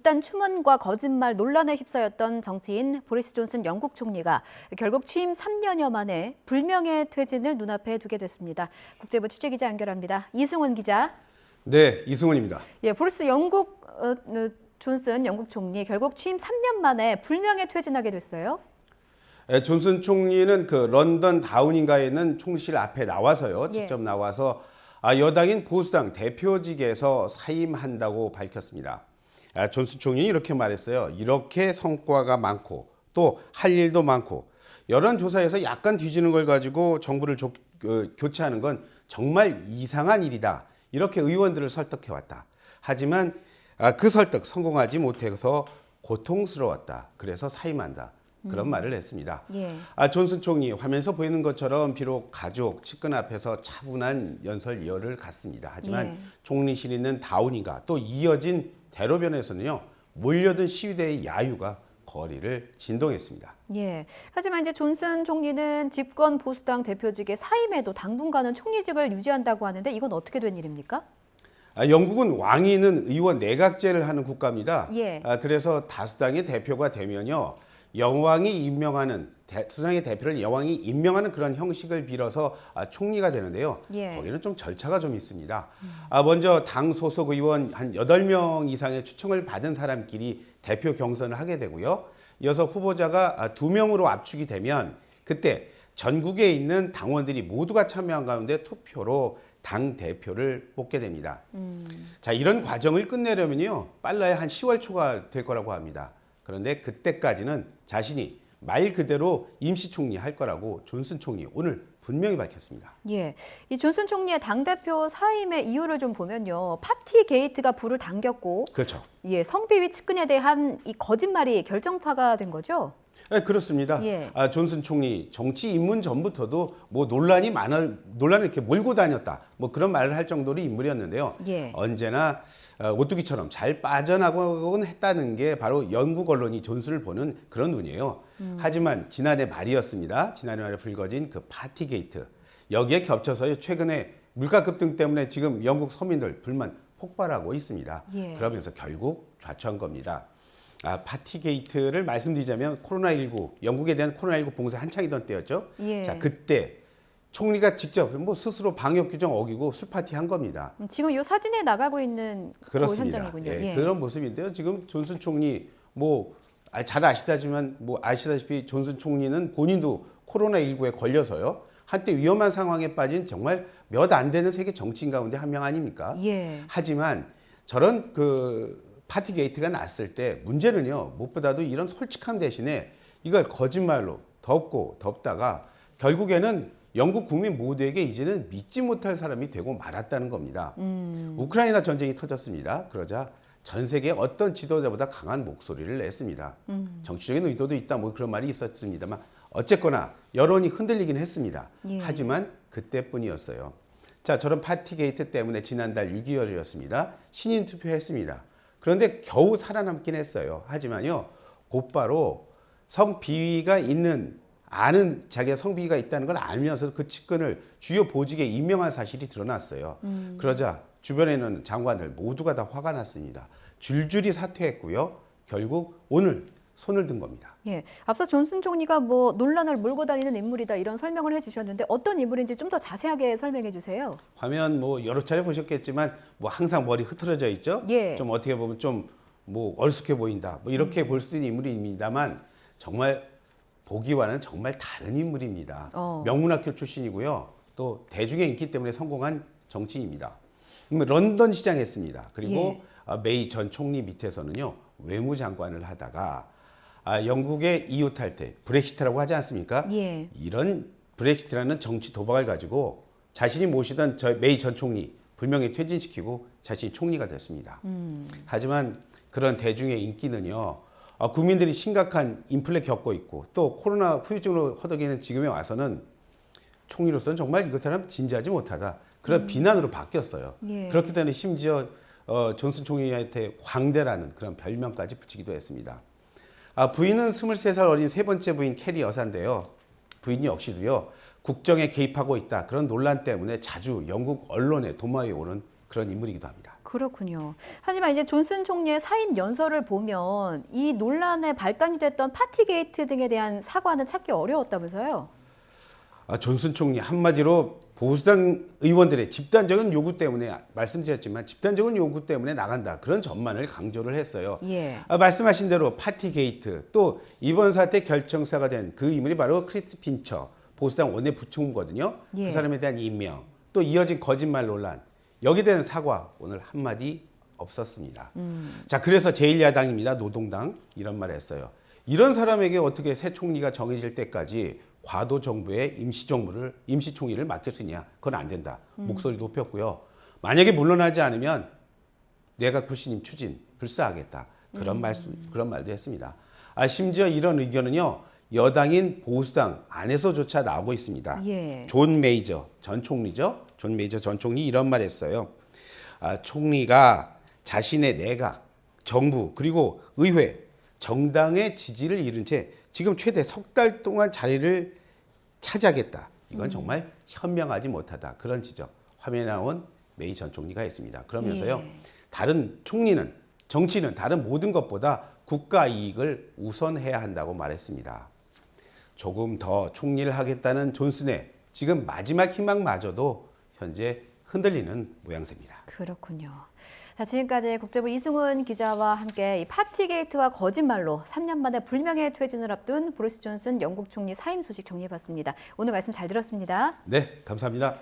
집단 추문과 거짓말 논란에 휩싸였던 정치인 보리스 존슨 영국 총리가 결국 취임 3년여 만에 불명예 퇴진을 눈앞에 두게 됐습니다. 국제부 취재기자 연결합니다. 이승훈 기자. 네, 이승훈입니다. 보리스 존슨 영국 총리 결국 취임 3년 만에 불명예 퇴진하게 됐어요. 존슨 총리는 그 런던 다우닝가에 있는 총리실 앞에 나와서요. 직접 나와서 여당인 보수당 대표직에서 사임한다고 밝혔습니다. 존슨 총리는 이렇게 말했어요. 이렇게 성과가 많고 또 할 일도 많고 여론조사에서 약간 뒤지는 걸 가지고 정부를 교체하는 건 정말 이상한 일이다. 이렇게 의원들을 설득해왔다. 하지만 그 설득 성공하지 못해서 고통스러웠다. 그래서 사임한다. 그런 말을 했습니다. 존슨 총리 화면에서 보이는 것처럼 비록 가족, 측근 앞에서 차분한 연설위어를 갖습니다. 하지만 총리실 있는 다우닝가 또 이어진 대로변에서는요. 몰려든 시위대의 야유가 거리를 진동했습니다. 하지만 이제 존슨 총리는 집권 보수당 대표직의 사임에도 당분간은 총리직을 유지한다고 하는데 이건 어떻게 된 일입니까? 영국은 왕이 있는 의원 내각제를 하는 국가입니다. 그래서 다수당의 대표가 되면요. 여왕이 임명하는 수상의 대표를 여왕이 임명하는 그런 형식을 빌어서 총리가 되는데요. 거기는 좀 절차가 좀 있습니다. 먼저 당 소속 의원 한 8명 이상의 추천을 받은 사람끼리 대표 경선을 하게 되고요. 이어서 후보자가 2명으로 압축이 되면 그때 전국에 있는 당원들이 모두가 참여한 가운데 투표로 당 대표를 뽑게 됩니다. 자, 이런 과정을 끝내려면요. 빨라야 한 10월 초가 될 거라고 합니다. 그런데 그때까지는 자신이 말 그대로 임시총리 할 거라고 존슨 총리 오늘 분명히 밝혔습니다. 이 존슨 총리의 당대표 사임의 이유를 좀 보면요. 파티 게이트가 불을 당겼고 그렇죠. 성비위 측근에 대한 이 거짓말이 결정타가 된 거죠? 네, 그렇습니다. 존슨 총리 정치 입문 전부터도 뭐 논란을 이렇게 몰고 다녔다. 뭐 그런 말을 할 정도로 인물이었는데요. 언제나 오뚜기처럼 잘 빠져나가곤 했다는 게 바로 영국 언론이 존슨을 보는 그런 눈이에요. 하지만 지난해 말이었습니다. 지난해 말에 불거진 그 파티 게이트. 여기에 겹쳐서 최근에 물가 급등 때문에 지금 영국 서민들 불만 폭발하고 있습니다. 그러면서 결국 좌초한 겁니다. 파티 게이트를 말씀드리자면 코로나19, 영국에 대한 코로나19 봉쇄 한창이던 때였죠. 자, 그때 총리가 직접 뭐 스스로 방역 규정 어기고 술 파티 한 겁니다. 지금 이 사진에 나가고 있는 그 현장이군요. 그런 모습인데요. 지금 존슨 총리 뭐 잘 아시다지만 뭐 아시다시피 존슨 총리는 본인도 코로나19에 걸려서요. 한때 위험한 상황에 빠진 정말 몇 안 되는 세계 정치인 가운데 한 명 아닙니까? 하지만 저런 그 파티 게이트가 났을 때 문제는요. 무엇보다도 이런 솔직함 대신에 이걸 거짓말로 덮다가 결국에는 영국 국민 모두에게 이제는 믿지 못할 사람이 되고 말았다는 겁니다. 우크라이나 전쟁이 터졌습니다. 그러자 전 세계 어떤 지도자보다 강한 목소리를 냈습니다. 정치적인 의도도 있다 뭐 그런 말이 있었습니다만 어쨌거나 여론이 흔들리긴 했습니다. 하지만 그때뿐이었어요. 자, 저런 파티 게이트 때문에 지난달 6.25일이었습니다. 신인 투표했습니다. 그런데 겨우 살아남긴 했어요. 하지만요, 곧바로 자기가 성비위가 있다는 걸 알면서 그 측근을 주요 보직에 임명한 사실이 드러났어요. 그러자 주변에는 장관들 모두가 다 화가 났습니다. 줄줄이 사퇴했고요. 결국 오늘 손을 든 겁니다. 앞서 존슨 총리가 뭐 논란을 몰고 다니는 인물이다 이런 설명을 해주셨는데 어떤 인물인지 좀 더 자세하게 설명해 주세요. 화면 뭐 여러 차례 보셨겠지만 뭐 항상 머리 흐트러져 있죠. 좀 어떻게 보면 좀 뭐 얼쑥해 보인다. 뭐 이렇게 볼 수도 있는 인물입니다만 정말 보기와는 정말 다른 인물입니다. 명문학교 출신이고요. 또 대중의 인기 때문에 성공한 정치인입니다. 런던 시장 했습니다. 그리고 메이 전 총리 밑에서는요. 외무장관을 하다가 영국의 EU 탈퇴, 브렉시트라고 하지 않습니까? 이런 브렉시트라는 정치 도박을 가지고 자신이 모시던 메이 전 총리 불명예 퇴진시키고 자신이 총리가 됐습니다. 하지만 그런 대중의 인기는요. 국민들이 심각한 인플레 겪고 있고 또 코로나 후유증으로 허덕이는 지금에 와서는 총리로서는 정말 이 사람 진지하지 못하다. 그런 비난으로 바뀌었어요. 그렇기 때문에 심지어 존슨 총리한테 황대라는 그런 별명까지 붙이기도 했습니다. 부인은 23살 어린 세 번째 부인 캐리 여사인데요. 부인 역시도요. 국정에 개입하고 있다. 그런 논란 때문에 자주 영국 언론에 도마 위에 오른 그런 인물이기도 합니다. 그렇군요. 하지만 이제 존슨 총리의 사임 연설을 보면 이 논란의 발단이 됐던 파티게이트 등에 대한 사과는 찾기 어려웠다면서요? 존슨 총리 한마디로 보수당 의원들의 집단적인 요구 때문에 말씀드렸지만 집단적인 요구 때문에 나간다. 그런 전만을 강조를 했어요. 예. 말씀하신 대로 파티게이트 또 이번 사태 결정사가 된 그 인물이 바로 크리스 핀처 보수당 원내 부총무거든요. 예. 그 사람에 대한 임명 또 이어진 거짓말 논란 여기에 대한 사과 오늘 한마디 없었습니다. 자 그래서 제1야당입니다. 노동당 이런 말을 했어요. 이런 사람에게 어떻게 새 총리가 정해질 때까지 과도 정부의 임시 총리를 맡길 수 있냐? 그건 안 된다. 목소리 높였고요. 만약에 물러나지 않으면 내각 불신임 추진 불사하겠다. 그런 말도 했습니다. 심지어 이런 의견은요. 여당인 보수당 안에서조차 나오고 있습니다. 예. 존 메이저 전 총리죠. 존 메이저 전 총리 이런 말 했어요. 총리가 자신의 내각, 정부 그리고 의회, 정당의 지지를 잃은 채 지금 최대 석 달 동안 자리를 차지하겠다. 이건 정말 현명하지 못하다. 그런 지적. 화면에 나온 메이 전 총리가 했습니다. 그러면서요. 예. 다른 총리는 정치는 다른 모든 것보다 국가 이익을 우선해야 한다고 말했습니다. 조금 더 총리를 하겠다는 존슨의 지금 마지막 희망마저도 현재 흔들리는 모양새입니다. 그렇군요. 자, 지금까지 국제부 이승훈 기자와 함께 이 파티게이트와 거짓말로 3년 만에 불명예 퇴진을 앞둔 보리스 존슨 영국 총리 사임 소식 정리해봤습니다. 오늘 말씀 잘 들었습니다. 네, 감사합니다.